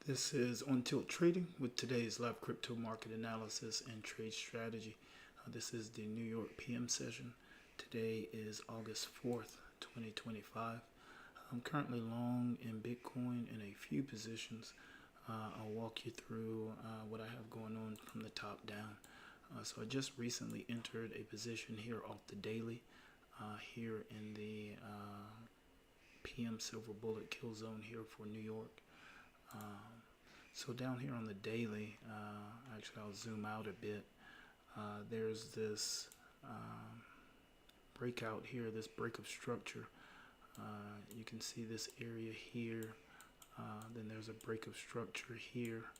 This is On Tilt Trading with today's live crypto market analysis and trade strategy. This is the New York PM session. Today is August 4th, 2025. I'm currently long in Bitcoin in a few positions. I'll walk you through what I have going on from the top down. So I just recently entered a position here off the daily here in the PM Silver Bullet kill zone here for New York. So down here on the daily, actually I'll zoom out a bit. There's this breakout here, this break of structure. You can see this area here. Then there's a break of structure here,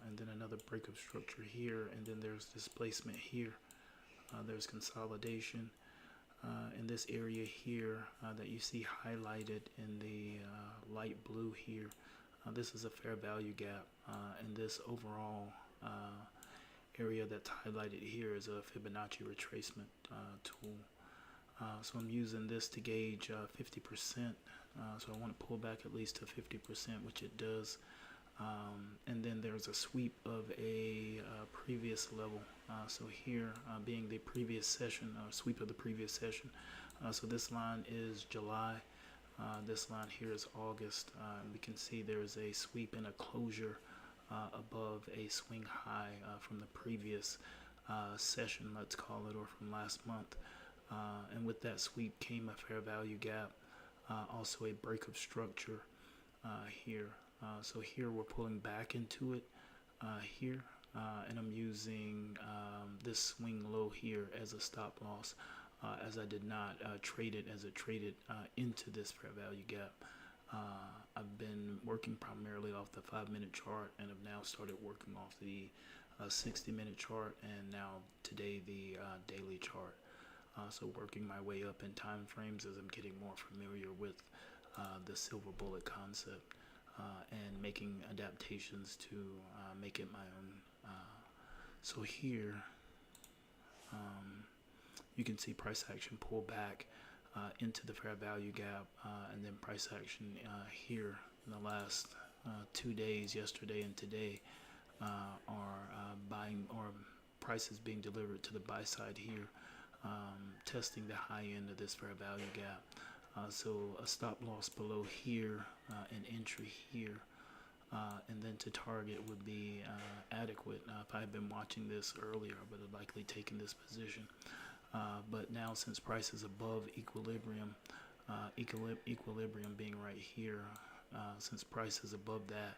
and then another break of structure here, and then there's displacement here. There's consolidation in this area here that you see highlighted in the light blue here. This is a fair value gap, and this overall area that's highlighted here is a Fibonacci retracement tool. So I'm using this to gauge 50%. So I want to pull back at least to 50%, which it does. And then there's a sweep of a previous level. So here being the previous session, sweep of the previous session. So this line is July. This line here is August. We can see there's a sweep and a closure above a swing high from the previous session, let's call it, or from last month. And with that sweep came a fair value gap, also a break of structure here. So here we're pulling back into it here, and I'm using this swing low here as a stop loss. As I did not trade it as it traded into this fair value gap. I've been working primarily off the 5-minute chart, and have now started working off the 60-minute chart, and now today the daily chart. So working my way up in time frames as I'm getting more familiar with the silver bullet concept and making adaptations to make it my own. So here you can see price action pull back into the fair value gap, and then price action here in the last 2 days, yesterday and today, are buying, or prices being delivered to the buy side here, testing the high end of this fair value gap. So a stop loss below here, an entry here, and then to target would be adequate. If I had been watching this earlier, I would have likely taken this position. But now, since price is above equilibrium, equilibrium being right here, since price is above that,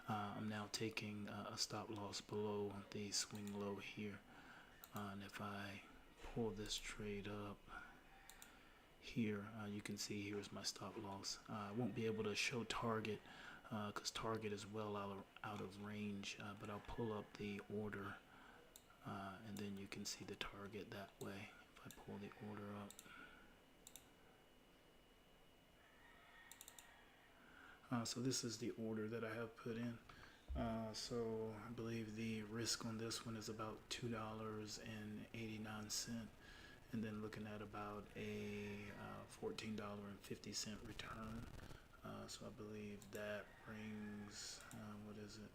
I'm now taking a stop loss below the swing low here. And if I pull this trade up here, you can see here's my stop loss. I won't be able to show target because target is well out of range, but I'll pull up the order, and then you can see the target that way. If I pull the order up. So this is the order that I have put in. So I believe the risk on this one is about $2.89, and then looking at about a $14.50 return. So I believe that brings, what is it?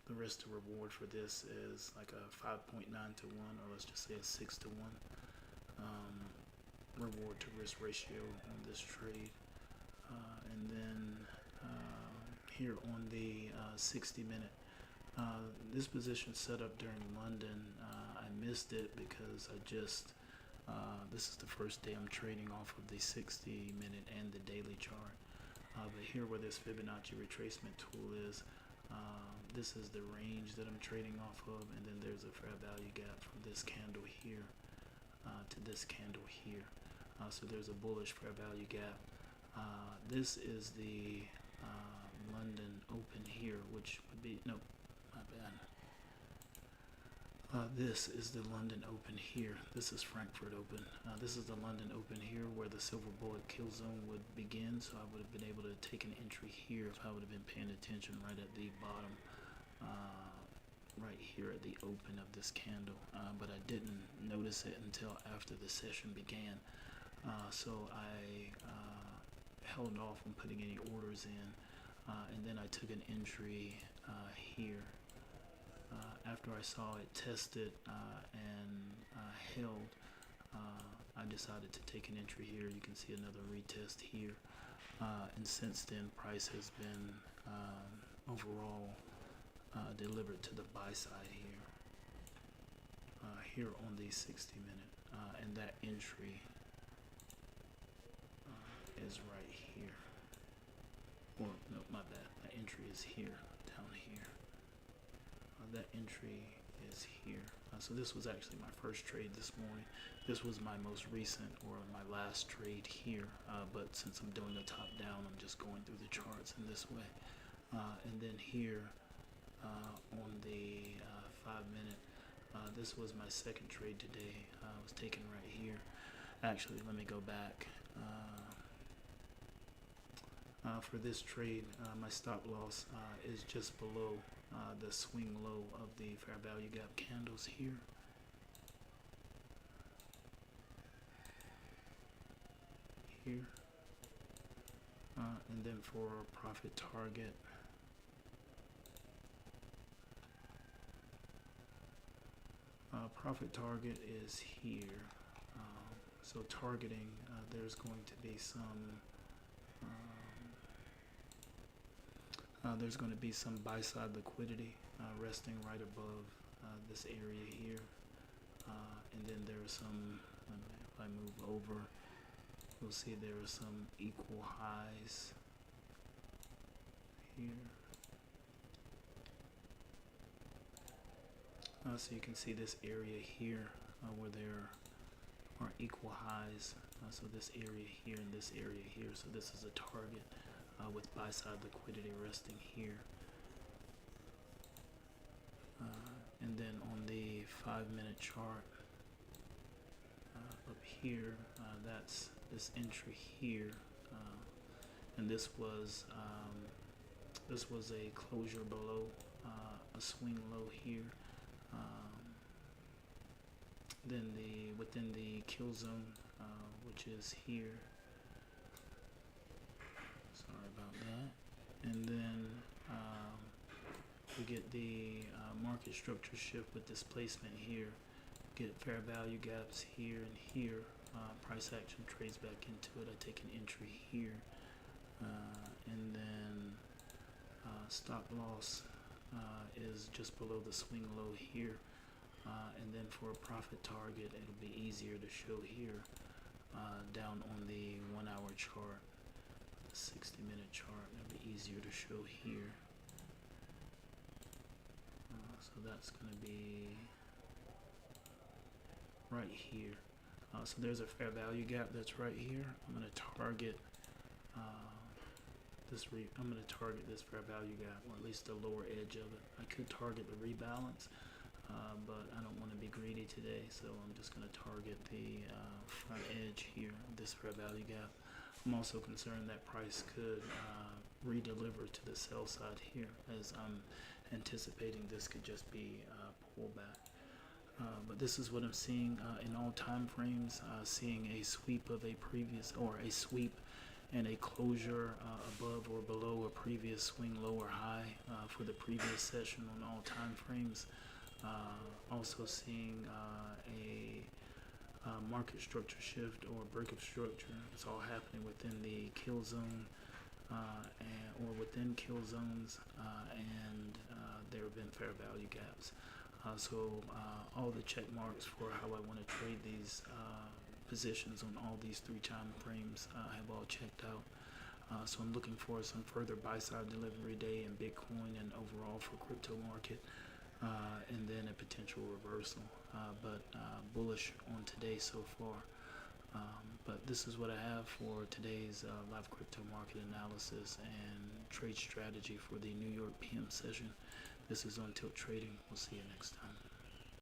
The risk to reward for this is like a 5.9 to 1, or let's just say a 6 to 1 reward to risk ratio on this trade. And then here on the 60-minute, this position set up during London. I missed it because this is the first day I'm trading off of the 60-minute and the daily chart. But here where this Fibonacci retracement tool is, this is the range that I'm trading off of, and then there's a fair value gap from this candle here to this candle here. So there's a bullish fair value gap. This is the London open here, which would be, no, my bad. This is the London open here. This is Frankfurt open. This is the London open here where the silver bullet kill zone would begin. So I would have been able to take an entry here if I would have been paying attention right at the bottom, right here at the open of this candle. But I didn't notice it until after the session began. So I held off on putting any orders in and then I took an entry here. After I saw it tested and held, I decided to take an entry here. You can see another retest here, and since then price has been overall delivered to the buy side here, here on the 60-minute, and that entry is right here. Or no, my bad. That entry is here, down here. That entry is here. So this was actually my first trade this morning. This was my most recent or my last trade here. But since I'm doing a top down, I'm just going through the charts in this way. And then here on the 5-minute, this was my second trade today. I was taken right here. Actually, let me go back. For this trade, my stop loss is just below the swing low of the fair value gap candles here. Here. And then for profit target, profit target is here. So targeting, there's going to be some buy side liquidity resting right above this area here, and then there's some, if I move over, you'll see there are some equal highs here. So you can see this area here where there are equal highs. So this area here and this area here. So this is a target with buy side liquidity resting here. And then on the 5-minute chart up here, that's this entry here, and this was a closure below a swing low here. Then within the kill zone, which is here. Sorry about that. And then we get the market structure shift with displacement here. Get fair value gaps here and here. Price action trades back into it. I take an entry here, and then stop loss is just below the swing low here. And then for a profit target, it'll be easier to show here down on the 1-hour chart, the 60-minute chart. It'll be easier to show here. So that's going to be right here. So there's a fair value gap that's right here. I'm going to target I'm going to target this fair value gap, or at least the lower edge of it. I could target the rebalance, but I don't want to be greedy today, so I'm just going to target the front edge here, this fair value gap. I'm also concerned that price could redeliver to the sell side here, as I'm anticipating this could just be a pullback. But this is what I'm seeing in all time frames, seeing a sweep of a previous, or a sweep and a closure above or below a previous swing low or high for the previous session on all time frames. Also seeing a market structure shift or break of structure. It's all happening within the kill zone or within kill zones, and there have been fair value gaps. So all the check marks for how I want to trade these positions on all these 3 time frames have all checked out. So I'm looking for some further buy-side delivery day in Bitcoin and overall for crypto market, and then a potential reversal. But bullish on today so far. But this is what I have for today's live crypto market analysis and trade strategy for the New York PM session. This is On Tilt Trading. We'll see you next time.